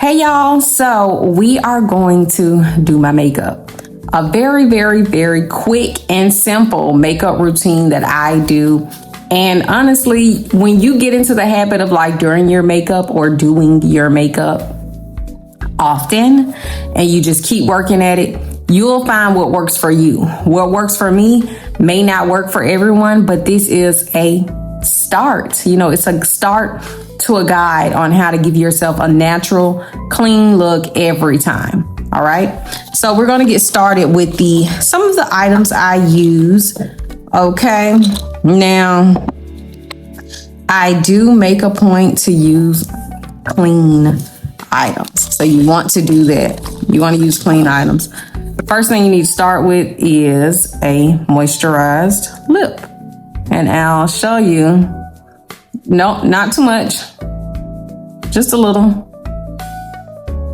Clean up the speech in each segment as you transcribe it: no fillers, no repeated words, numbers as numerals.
Hey y'all, so we are going to do my makeup. A very, very, very quick and simple makeup routine that I do. And honestly, when you get into the habit of like doing your makeup or doing your makeup often, and you just keep working at it, you'll find what works for you. What works for me may not work for everyone, but this is a start. You know, it's a start to a guide on how to give yourself a natural, clean look every time. All right. So we're going to get started with some of the items I use. Okay. Now, I do make a point to use clean items. So you want to do that. You want to use clean items. The first thing you need to start with is a moisturized lip. And I'll show you. No, not too much. Just a little.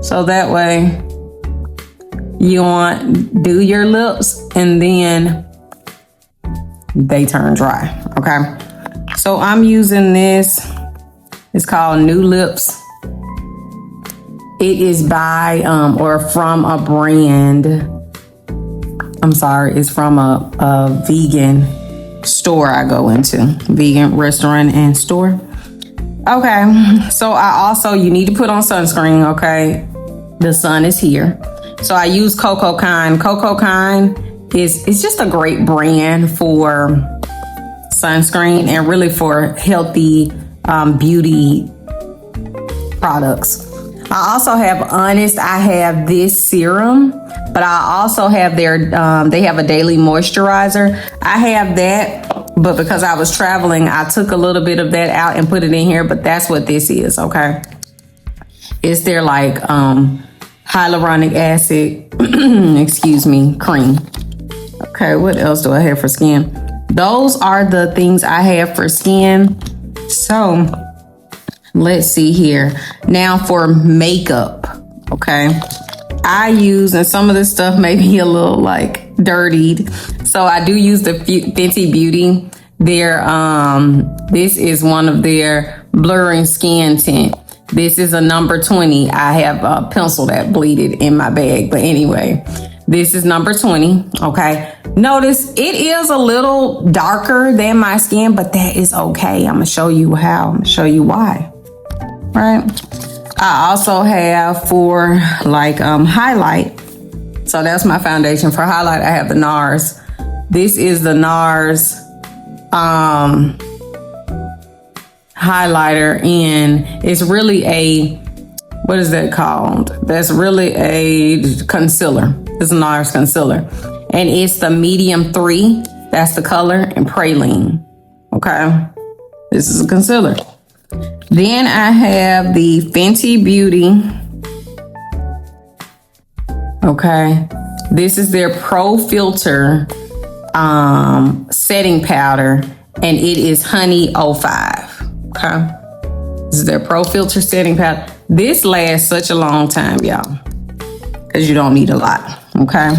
So that way you do your lips and then they turn dry. Okay. So I'm using this. It's called New Lips. It is by or from a brand. I'm sorry, it's from a vegan store I go into, vegan restaurant and store. Okay, so you need to put on sunscreen. Okay, the sun is here, so I use Cocokind. Cocokind is just a great brand for sunscreen and really for healthy beauty products. I also have Honest. I have this serum, but I also have they have a daily moisturizer. I have that, but because I was traveling, I took a little bit of that out and put it in here, but that's what this is, okay? It's their like hyaluronic acid, excuse me, cream. Okay, what else do I have for skin? Those are the things I have for skin. So let's see here. Now for makeup, okay? I use, and some of this stuff may be a little like dirtied. So I do use the Fenty Beauty. This is one of their blurring skin tint. This is a number 20. I have a pencil that bleeded in my bag. But anyway, this is number 20. Okay. Notice it is a little darker than my skin, but that is okay. I'm going to show you how. I'm going to show you why. Right. I also have for like highlight. So that's my foundation. For highlight, I have the NARS. This is the NARS highlighter, and it's really what is that called? That's really a concealer. It's a NARS concealer. And it's the medium 3. That's the color, and praline. Okay. This is a concealer. Then I have the Fenty Beauty. Okay. This is their Pro Filter setting powder, and it is Honey 05. Okay. This is their Pro Filter setting powder. This lasts such a long time, y'all, because you don't need a lot. Okay.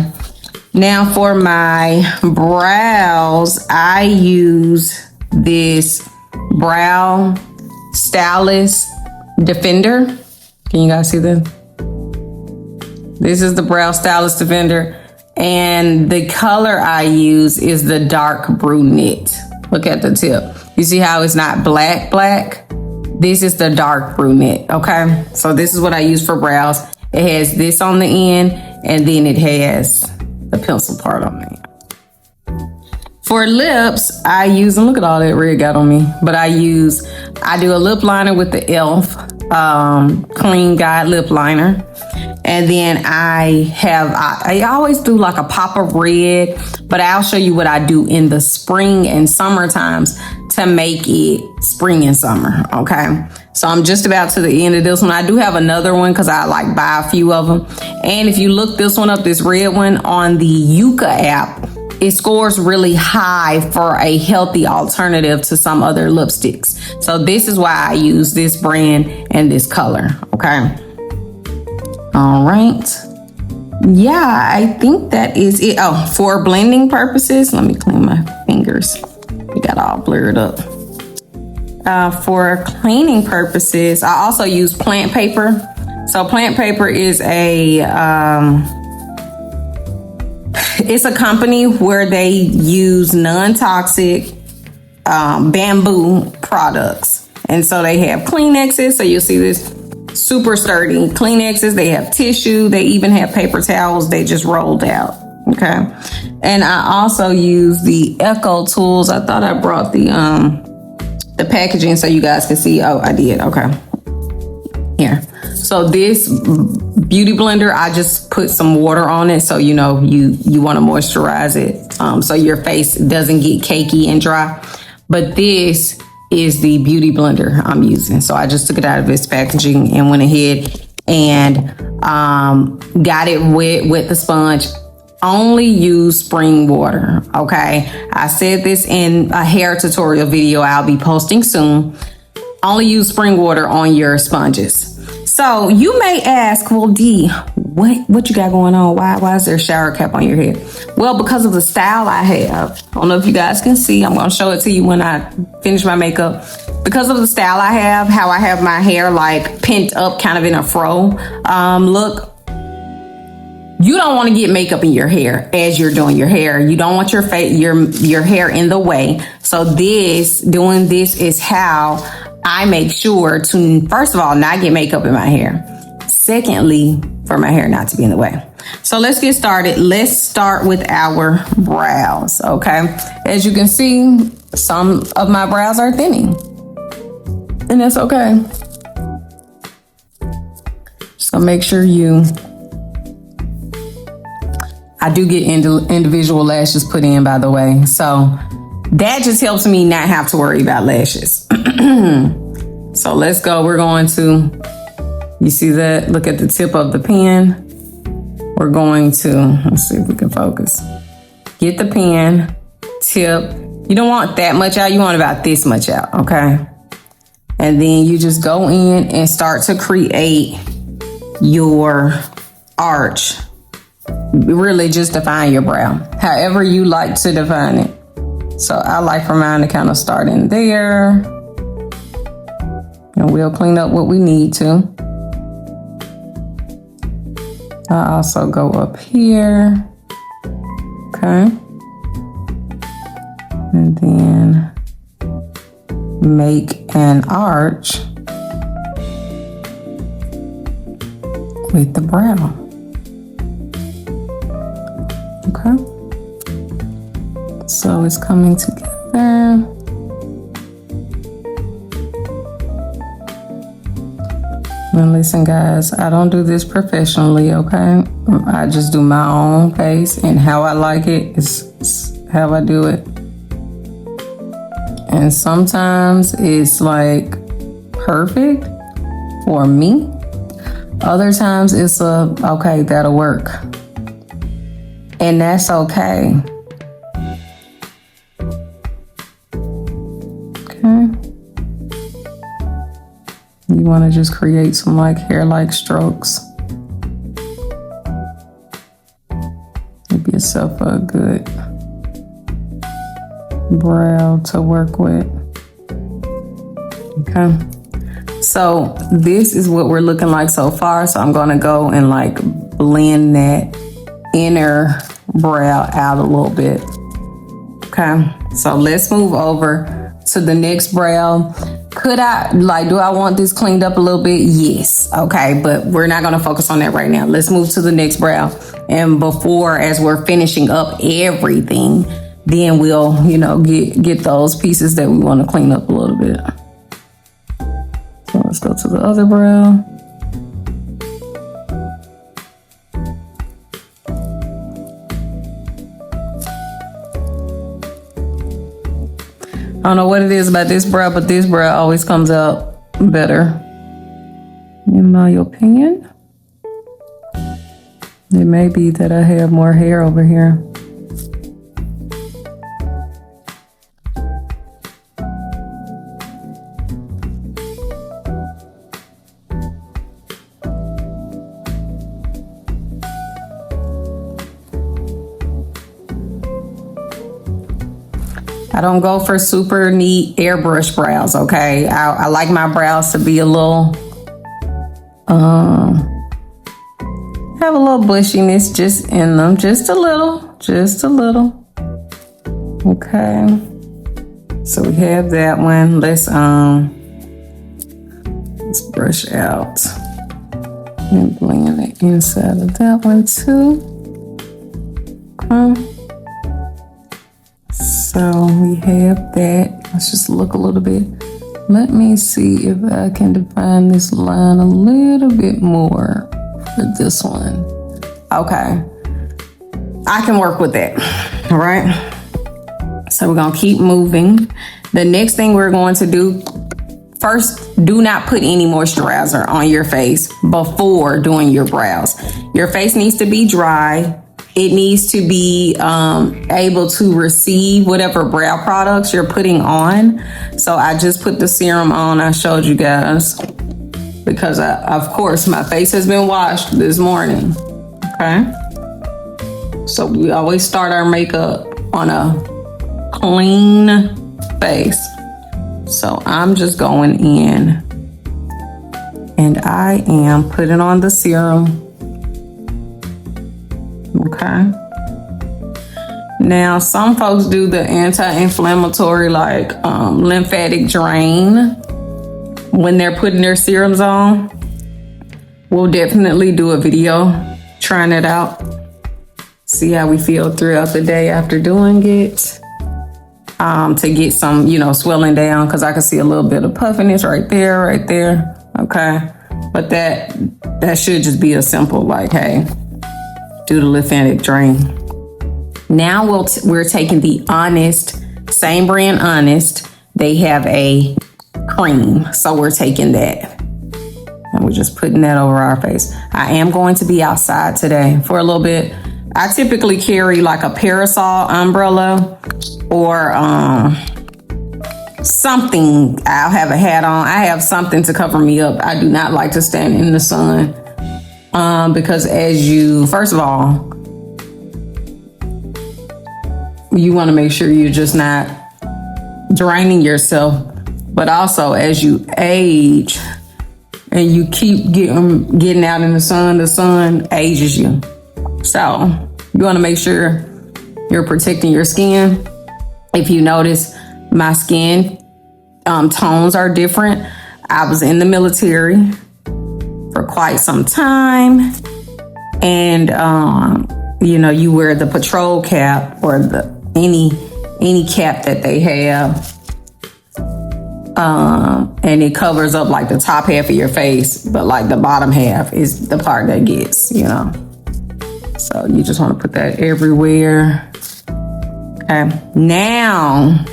Now for my brows, I use this Brow Stylist Defender. Can you guys see this? This is the Brow Stylist Defender. And the color I use is the dark brunette. Look at the tip. You see how it's not black? This is the dark brunette, okay? So this is what I use for brows. It has this on the end, and then it has the pencil part on the end. For lips, I use, and look at all that red got on me, but I do a lip liner with the e.l.f. Clean Guide lip liner. And then I always do like a pop of red, but I'll show you what I do in the spring and summer times to make it spring and summer. Okay. So I'm just about to the end of this one. I do have another one because I like buy a few of them. And if you look this one up, this red one on the Yuka app, it scores really high for a healthy alternative to some other lipsticks. So this is why I use this brand and this color. Okay. All right. Yeah, I think that is it. Oh, for blending purposes, let me clean my fingers. It got all blurred up. For cleaning purposes, I also use plant paper. So Plant Paper is it's a company where they use non-toxic bamboo products. And so they have Kleenexes. So you'll see this super sturdy Kleenexes. They have tissue. They even have paper towels they just rolled out. Okay. And I also use the Echo Tools. I thought I brought the packaging so you guys can see. Oh, I did. Okay. Here. So this beauty blender, I just put some water on it. So, you know, you want to moisturize it so your face doesn't get cakey and dry. But this is the beauty blender I'm using. So I just took it out of its packaging and went ahead and got it wet with the sponge. Only use spring water, okay? I said this in a hair tutorial video I'll be posting soon. Only use spring water on your sponges. So you may ask, well, Dee, what you got going on? Why is there a shower cap on your head? Well, because of the style I have. I don't know if you guys can see. I'm going to show it to you when I finish my makeup. Because of the style I have, how I have my hair like pent up kind of in a fro look. You don't want to get makeup in your hair as you're doing your hair. You don't want your hair in the way. So doing this is how I make sure to, first of all, not get makeup in my hair. Secondly, for my hair not to be in the way. So let's get started. Let's start with our brows, okay? As you can see, some of my brows are thinning. And that's okay. So make sure I do get individual lashes put in, by the way. So that just helps me not have to worry about lashes. So let's go. We're going to, you see that? Look at the tip of the pen. We're going to, let's see if we can focus. Get the pen, tip. You don't want that much out. You want about this much out, okay? And then you just go in and start to create your arch. Really just define your brow, however you like to define it. So I like for mine to kind of start in there. And we'll clean up what we need to. I also go up here. Okay. And then make an arch with the brow. Okay. So it's coming together. And listen, guys, I don't do this professionally, okay? I just do my own pace, and how I like it is how I do it. And sometimes it's like perfect for me. Other times it's okay, that'll work. And that's okay. Okay. You want to just create some like hair-like strokes. Give yourself a good brow to work with. Okay. So this is what we're looking like so far. So I'm going to go and like blend that inner brow out a little bit. Okay. So let's move over to the next brow. Do I want this cleaned up a little bit? Yes. Okay. But we're not going to focus on that right now. Let's move to the next brow. And as we're finishing up everything, then we'll, get those pieces that we want to clean up a little bit. So let's go to the other brow. I don't know what it is about this brow, but this brow always comes out better. In my opinion. It may be that I have more hair over here. I don't go for super neat airbrush brows, okay? I like my brows to be a little have a little bushiness just in them, just a little. Okay, so we have that one. Let's brush out and blend the inside of that one too. Okay. So we have that. Let's just look a little bit. Let me see if I can define this line a little bit more for this one. Okay, I can work with that. All right. So we're gonna keep moving. The next thing we're going to do, first, do not put any moisturizer on your face before doing your brows. Your face needs to be dry. It needs to be able to receive whatever brow products you're putting on. So I just put the serum on. I showed you guys because of course my face has been washed this morning. Okay. So we always start our makeup on a clean face. So I'm just going in and I am putting on the serum. Okay. Now, some folks do the anti-inflammatory, like lymphatic drain when they're putting their serums on. We'll definitely do a video trying it out. See how we feel throughout the day after doing it. To get some, swelling down, because I can see a little bit of puffiness right there. Okay. But that should just be a simple, like, hey, do the lymphatic drain. Now we're taking the Honest, same brand Honest. They have a cream, so we're taking that. And we're just putting that over our face. I am going to be outside today for a little bit. I typically carry like a parasol umbrella or something. I'll have a hat on. I have something to cover me up. I do not like to stand in the sun because first of all, you want to make sure you're just not draining yourself. But also as you age and you keep getting out in the sun ages you. So you want to make sure you're protecting your skin. If you notice, my skin tones are different. I was in the military for quite some time. And, you wear the patrol cap or any cap that they have. And it covers up like the top half of your face, but like the bottom half is the part that gets, So you just want to put that everywhere. Okay. Now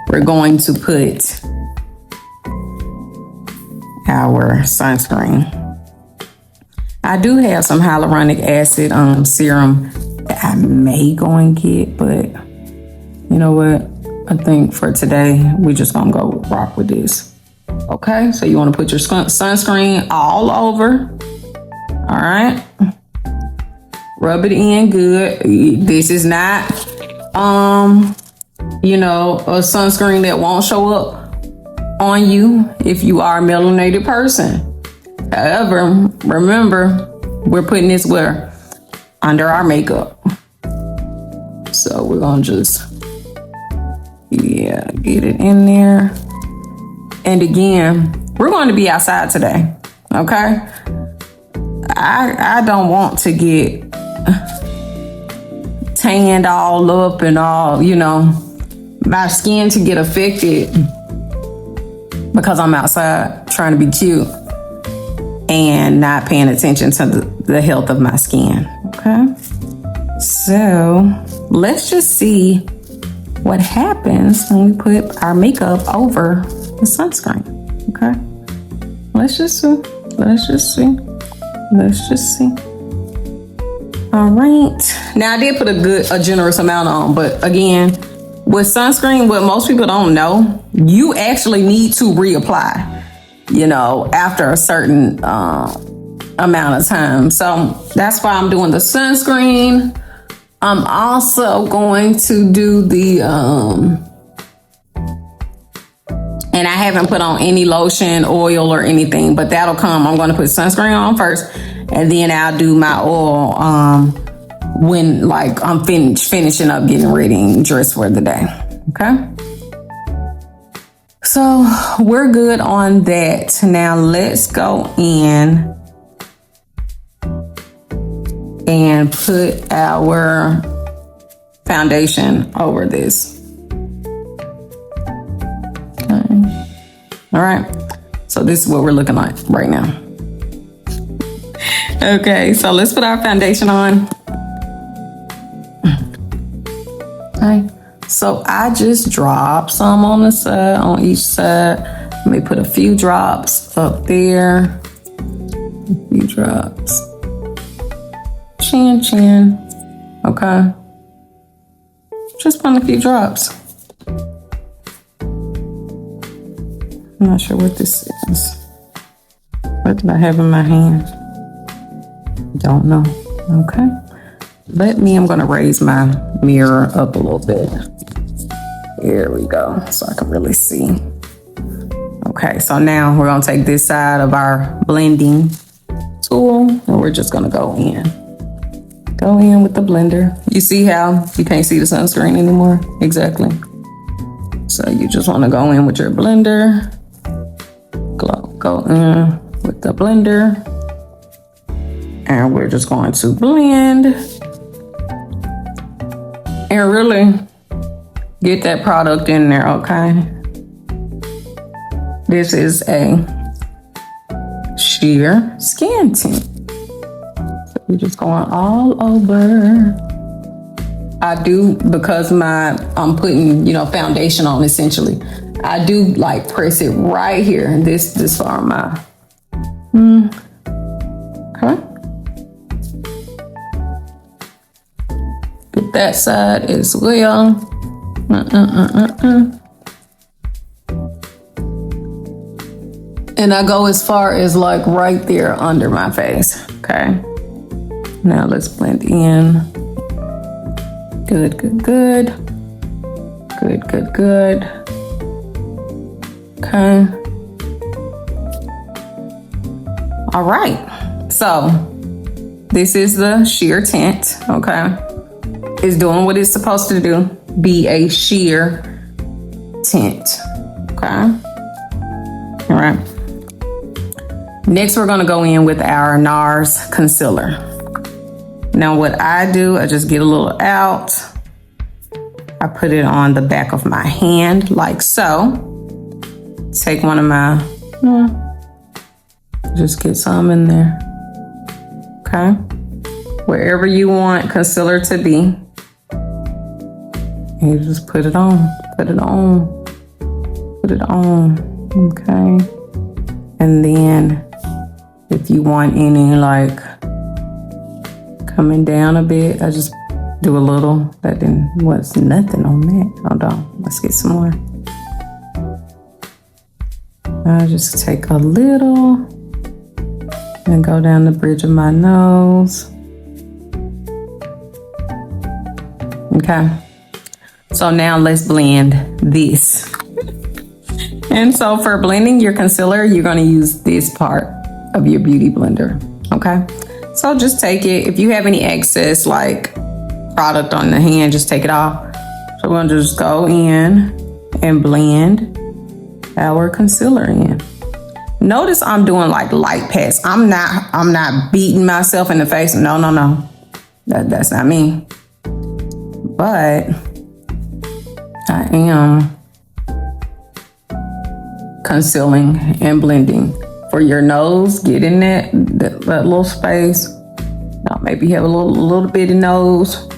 we're going to put our sunscreen. I do have some hyaluronic acid serum that I may go and get, but you know what? I think for today, we're just gonna go rock with this. Okay, so you wanna put your sunscreen all over. All right. Rub it in good. This is not, a sunscreen that won't show up on you if you are a melanated person. However, remember, we're putting this where? Under our makeup. So we're gonna just, get it in there. And again, we're going to be outside today, okay? I don't want to get tanned all up and all, my skin to get affected because I'm outside trying to be cute and not paying attention to the health of my skin, okay? So let's just see what happens when we put our makeup over the sunscreen, okay? Let's just see. All right. Now I did put a generous amount on, but again, with sunscreen, what most people don't know, you actually need to reapply, after a certain amount of time. So that's why I'm doing the sunscreen. I'm also going to do the And I haven't put on any lotion, oil, or anything, but that'll come. I'm gonna put sunscreen on first, and then I'll do my oil when like I'm finishing up getting ready and dressed for the day. Okay. So we're good on that. Now let's go in and put our foundation over this. Okay. All right. So this is what we're looking like right now. Okay, so let's put our foundation on. Okay. So I just dropped some on the side, on each side. Let me put a few drops up there. A few drops. Chin. Okay. Just put a few drops. I'm not sure what this is. What did I have in my hand? Don't know. Okay. I'm gonna raise my mirror up a little bit. Here we go, so I can really see. Okay, so now we're gonna take this side of our blending tool and we're just gonna go in. Go in with the blender. You see how you can't see the sunscreen anymore? Exactly. So you just wanna go in with your blender. Go in with the blender. And we're just going to blend. And really get that product in there, okay? This is a sheer skin tint. So we're just going all over. I do, because I'm putting, foundation on essentially. I do like press it right here. This far my, okay. Get that side as well. And I go as far as like right there under my face. Okay. Now let's blend in. Good. Okay. All right. So this is the sheer tint. Okay. It's doing what it's supposed to do. Be a sheer tint. Okay. All right. Next, we're going to go in with our NARS concealer. Now, what I do, I just get a little out. I put it on the back of my hand like so. Take one of my, just get some in there. Okay. Wherever you want concealer to be. You just put it on. Okay. And then if you want any like coming down a bit, I just do a little. That was nothing on that. Hold on, let's get some more. I just take a little and go down the bridge of my nose. Okay. So now let's blend this. And so for blending your concealer, you're going to use this part of your beauty blender. Okay. So just take it. If you have any excess like product on the hand, just take it off. So we're going to just go in and blend our concealer in. Notice I'm doing like light pats. I'm not beating myself in the face. No. That's not me. But I am concealing and blending. For your nose, get in that little space. Now maybe you have a little bitty nose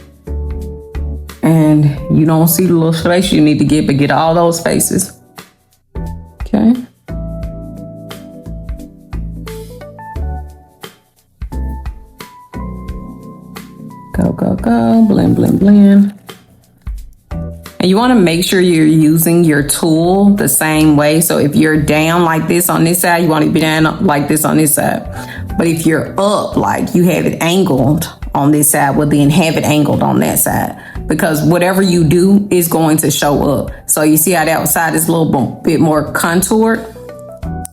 and you don't see the little space you need to get, but get all those spaces. Okay. Go, blend. And you want to make sure you're using your tool the same way. So if you're down like this on this side, you want to be down like this on this side. But if you're up, like you have it angled on this side, well then have it angled on that side. because whatever you do is going to show up. So you see how that side is a little bit more contoured?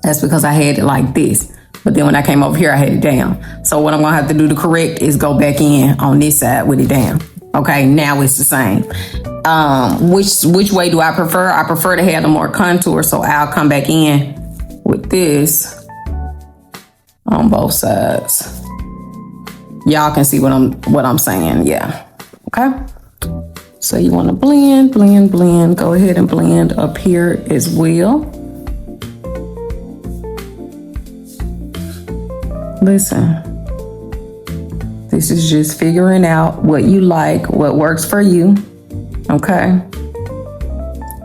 That's because I had it like this. But then when I came over here, I had it down. So what I'm gonna have to do to correct is go back in on this side with it down. Okay, now it's the same. Which way do I prefer? I prefer to have the more contour, so I'll come back in with this on both sides. Y'all can see what I'm saying, yeah. Okay. So you want to blend, blend, blend. Go ahead and blend up here as well. Listen, this is just figuring out what you like, what works for you. Okay.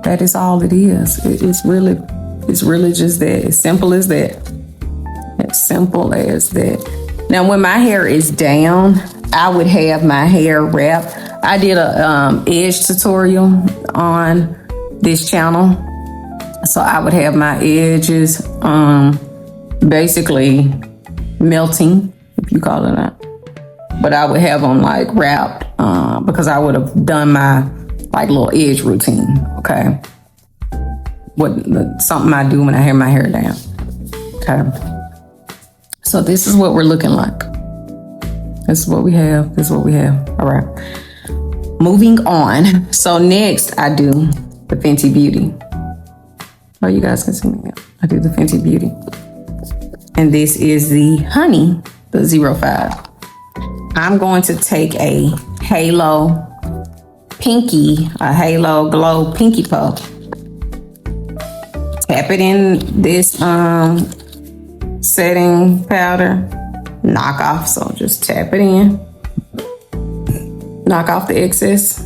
That is all it is. It's really just that. As simple as that. As simple as that. Now, when my hair is down, I would have my hair wrapped. I did a edge tutorial on this channel. So I would have my edges basically melting, if you call it that. But I would have them like wrapped because I would have done my like little edge routine, okay? Something I do when I have my hair down, okay? So this is what we're looking like. This is what we have. This is what we have. All right. Moving on. So next I do the Fenty Beauty. Oh, you guys can see me. I do the Fenty Beauty. And this is the Honey, the 05. I'm going to take a Halo Pinky, a Halo Glow Pinky Puff. Tap it in this setting powder. Knock off, so just tap it in. Knock off the excess.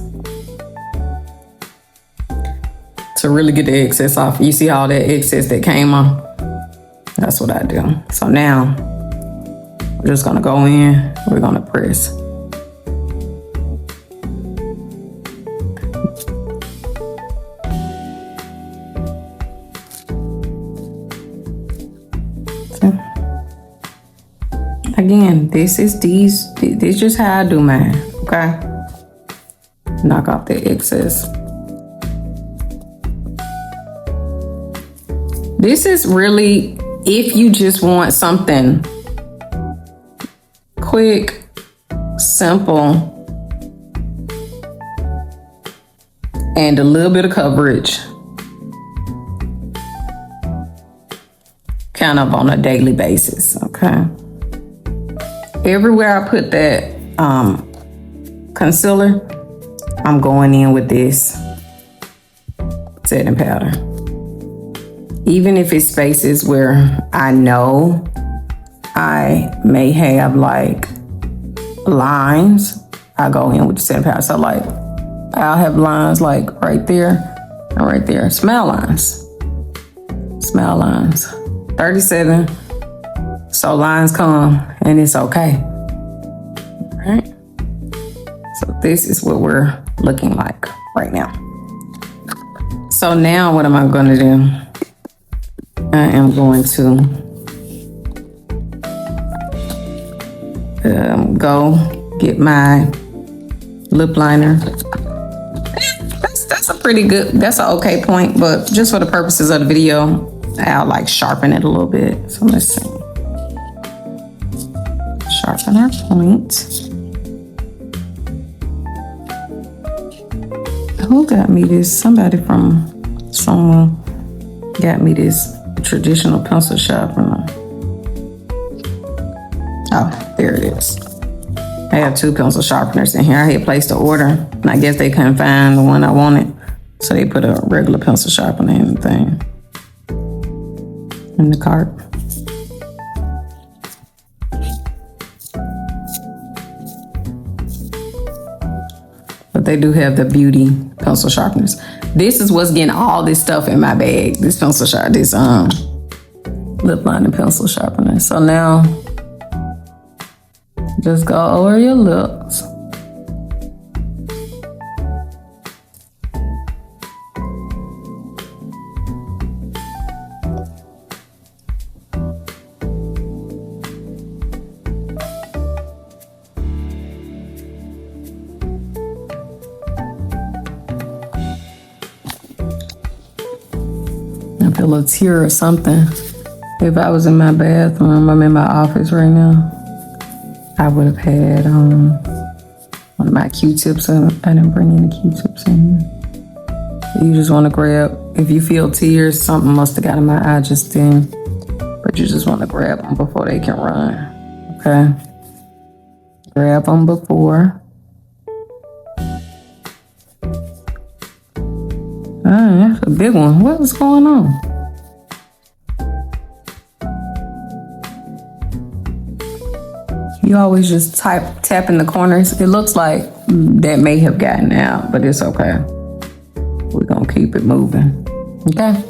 To really get the excess off. You see all that excess that came off? That's what I do. So now, we're just gonna go in, we're gonna press. So, again, this is just how I do mine, okay? Knock off the excess. This is really, if you just want something quick, simple, and a little bit of coverage, kind of on a daily basis, okay? Everywhere I put that concealer, I'm going in with this setting powder. Even if it's spaces where I know I may have like lines, I go in with the setting powder. So like I'll have lines like right there and right there. Smile lines. Smile lines. 37. So lines come and it's okay. All right. So this is what we're looking like right now. So now what am I going to do? I am going to go get my lip liner. That's a pretty good, that's an okay point, but just for the purposes of the video, I'll like sharpen it a little bit. So let's see. Sharpen our point. Who got me this? Someone got me this traditional pencil sharpener. Oh, there it is. I have 2 pencil sharpeners in here. I had placed the order, and I guess they couldn't find the one I wanted, so they put a regular pencil sharpener in the thing, in the cart. But they do have the beauty pencil sharpeners. This is what's getting all this stuff in my bag. This pencil sharpener, this lip liner pencil sharpener. So now, just go over your lips. feel a tear or something. If I was in my bathroom, I'm in my office right now, I would have had one of my Q-tips. I didn't bring any Q-tips in here. You just want to grab, if you feel tears, something must have got in my eye just then. But you just want to grab them before they can run. Okay? Grab them before. That's a big one. What was going on? You always just tap in the corners. It looks like that may have gotten out, but it's okay. We're gonna keep it moving. Okay.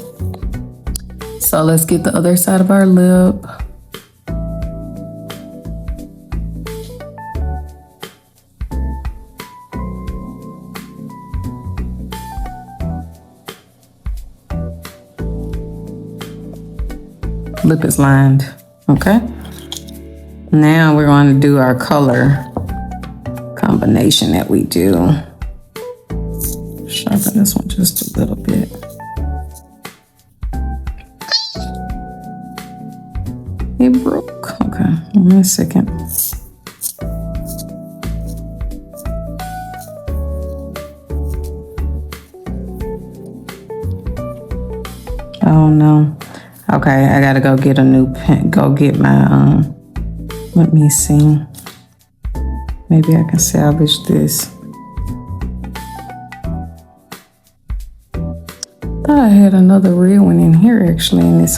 So let's get the other side of our lip. Lip is lined. Okay. Now we're going to do our color combination that we do. Sharpen this one just a little bit. It broke. Okay, give me a second. Oh no. Okay, I gotta go get a new pen. Go get my let me see. Maybe I can salvage this. Thought I had another red one in here actually in this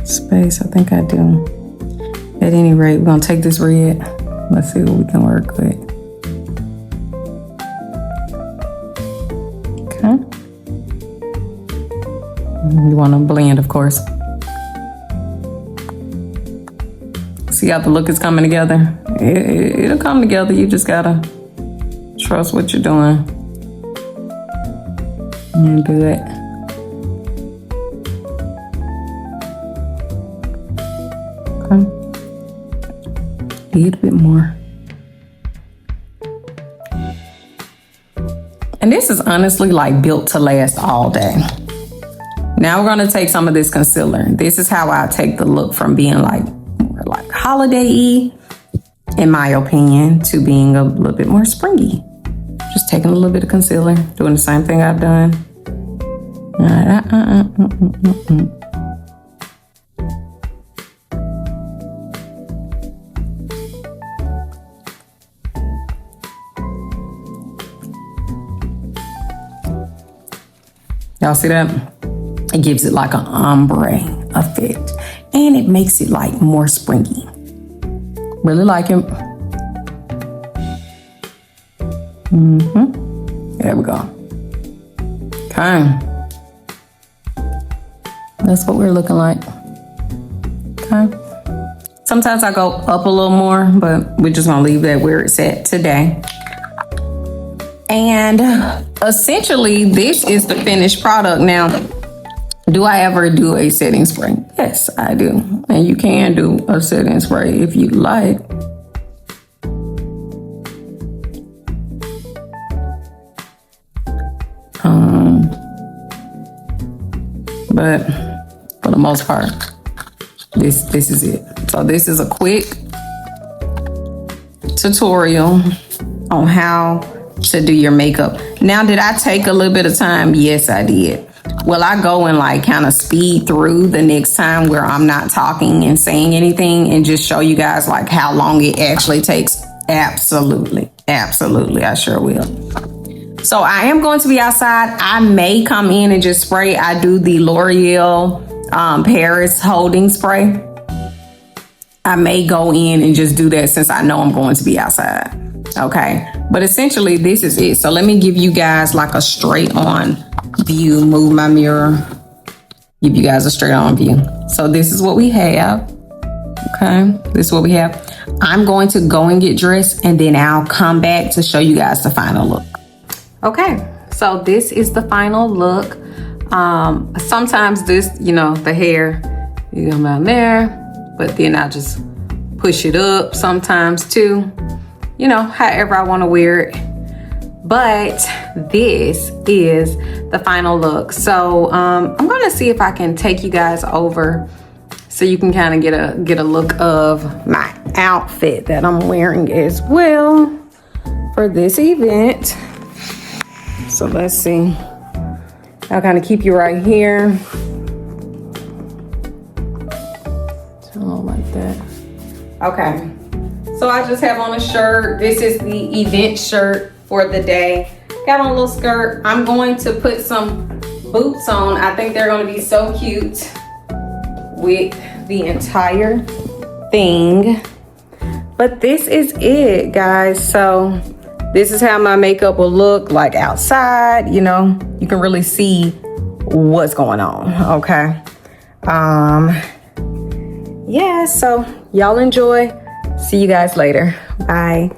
space. I think I do. At any rate, we're gonna take this red. Let's see what we can work with. Okay. You wanna blend, of course. See how the look is coming together? It'll come together. You just gotta trust what you're doing. And do it. Okay. A little bit more. And this is honestly like built to last all day. Now we're gonna take some of this concealer. This is how I take the look from being like holiday-y, in my opinion, to being a little bit more springy. Just taking a little bit of concealer, doing the same thing I've done. Y'all see that? It gives it like an ombre effect. And it makes it like more springy. Really like it. There we go. Okay. That's what we're looking like. Okay. Sometimes I go up a little more, but we're just gonna leave that where it's at today. And essentially, this is the finished product. Now, do I ever do a setting spray? Yes, I do. And you can do a setting spray if you like. But for the most part, this is it. So this is a quick tutorial on how to do your makeup. Now, did I take a little bit of time? Yes, I did. Will I go and like kind of speed through the next time where I'm not talking and saying anything and just show you guys like how long it actually takes? Absolutely. Absolutely. I sure will. So I am going to be outside. I may come in and just spray. I do the L'Oreal Paris holding spray. I may go in and just do that since I know I'm going to be outside. Okay. But essentially this is it. So let me give you guys like a straight on view. Move my mirror. Give you guys a straight on view. So this is what we have. Okay. This is what we have. I'm going to go and get dressed and then I'll come back to show you guys the final look. Okay. So this is the final look. Sometimes this, you know, the hair, you come out there, but then I just push it up sometimes too. You know, however I want to wear it. But this is the final look. So I'm gonna see if I can take you guys over so you can kind of get a look of my outfit that I'm wearing as well for this event. So let's see. I'll kind of keep you right here. Oh, like that. Okay. So I just have on a shirt. This is the event shirt for the day. Got on a little skirt. I'm going to put some boots on. I think they're going to be so cute with the entire thing. But this is it, guys. So this is how my makeup will look like outside. You know, you can really see what's going on. Okay. Yeah, so y'all enjoy. See you guys later. Bye.